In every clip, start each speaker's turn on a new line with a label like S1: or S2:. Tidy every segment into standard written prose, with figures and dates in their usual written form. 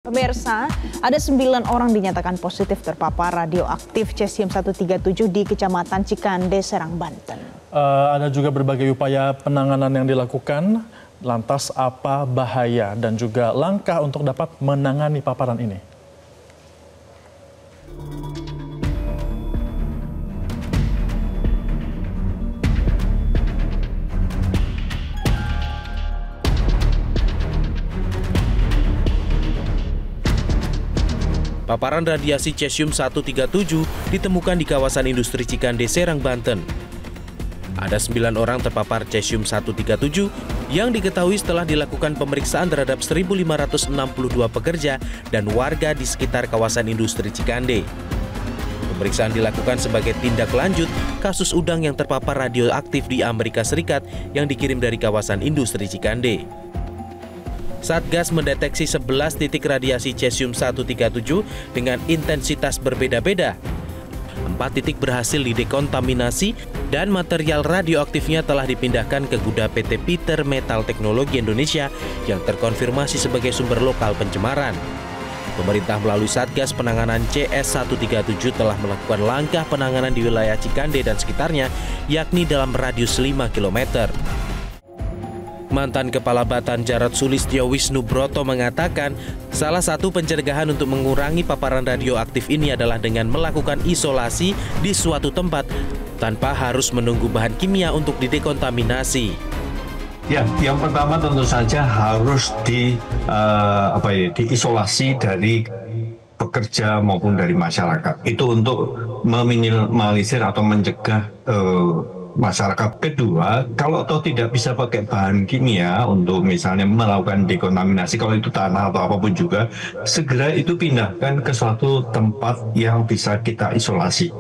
S1: Pemirsa, ada 9 orang dinyatakan positif terpapar radioaktif cesium-137 di Kecamatan Cikande, Serang, Banten.
S2: Ada juga berbagai upaya penanganan yang dilakukan. Lantas apa bahaya dan juga langkah untuk dapat menangani paparan ini?
S3: Paparan radiasi cesium-137 ditemukan di kawasan industri Cikande, Serang, Banten. Ada 9 orang terpapar cesium-137 yang diketahui setelah dilakukan pemeriksaan terhadap 1.562 pekerja dan warga di sekitar kawasan industri Cikande. Pemeriksaan dilakukan sebagai tindak lanjut kasus udang yang terpapar radioaktif di Amerika Serikat yang dikirim dari kawasan industri Cikande. Satgas mendeteksi 11 titik radiasi cesium-137 dengan intensitas berbeda-beda. 4 titik berhasil didekontaminasi dan material radioaktifnya telah dipindahkan ke gudang PT Peter Metal Teknologi Indonesia yang terkonfirmasi sebagai sumber lokal pencemaran. Pemerintah melalui Satgas Penanganan CS137 telah melakukan langkah penanganan di wilayah Cikande dan sekitarnya, yakni dalam radius 5 km. Mantan Kepala Batan Jarod Sulistyo Wisnubroto mengatakan salah satu pencegahan untuk mengurangi paparan radioaktif ini adalah dengan melakukan isolasi di suatu tempat tanpa harus menunggu bahan kimia untuk didekontaminasi.
S4: Ya, yang pertama tentu saja harus diisolasi dari pekerja maupun dari masyarakat. Itu untuk meminimalisir atau mencegah masyarakat. Kedua, kalau toh tidak bisa pakai bahan kimia untuk misalnya melakukan dekontaminasi, kalau itu tanah atau apapun juga, segera itu pindahkan ke suatu tempat yang bisa kita isolasi.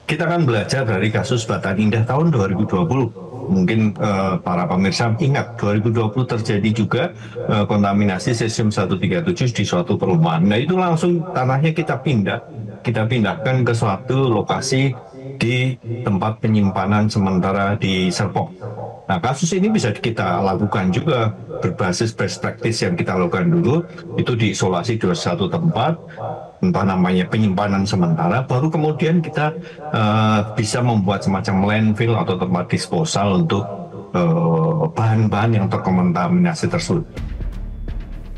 S4: Kita kan belajar dari kasus Batan Indah tahun 2020. Mungkin para pemirsa ingat 2020 terjadi juga kontaminasi cesium-137 di suatu perumahan. Nah itu langsung tanahnya kita pindahkan ke suatu lokasi di tempat penyimpanan sementara di Serpong. Nah kasus ini bisa kita lakukan juga berbasis best practice yang kita lakukan dulu, itu diisolasi di suatu tempat, entah namanya penyimpanan sementara, baru kemudian kita bisa membuat semacam landfill atau tempat disposal untuk bahan-bahan yang terkontaminasi tersebut.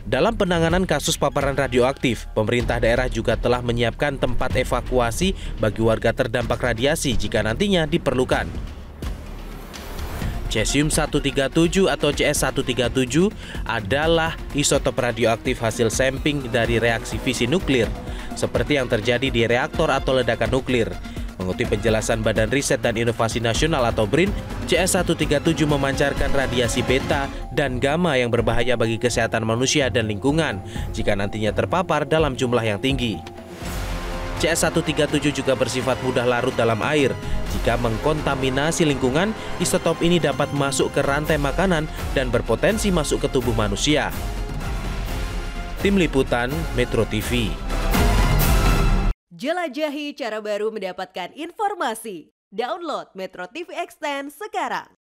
S3: Dalam penanganan kasus paparan radioaktif, pemerintah daerah juga telah menyiapkan tempat evakuasi bagi warga terdampak radiasi jika nantinya diperlukan. Cesium-137 atau CS137 adalah isotop radioaktif hasil sampling dari reaksi fisi nuklir, seperti yang terjadi di reaktor atau ledakan nuklir. Mengutip penjelasan Badan Riset dan Inovasi Nasional atau BRIN, CS137 memancarkan radiasi beta dan gamma yang berbahaya bagi kesehatan manusia dan lingkungan jika nantinya terpapar dalam jumlah yang tinggi. CS137 juga bersifat mudah larut dalam air. Jika mengkontaminasi lingkungan, isotop ini dapat masuk ke rantai makanan dan berpotensi masuk ke tubuh manusia. Tim Liputan Metro TV.
S5: Jelajahi cara baru mendapatkan informasi. Download Metro TV Extend sekarang.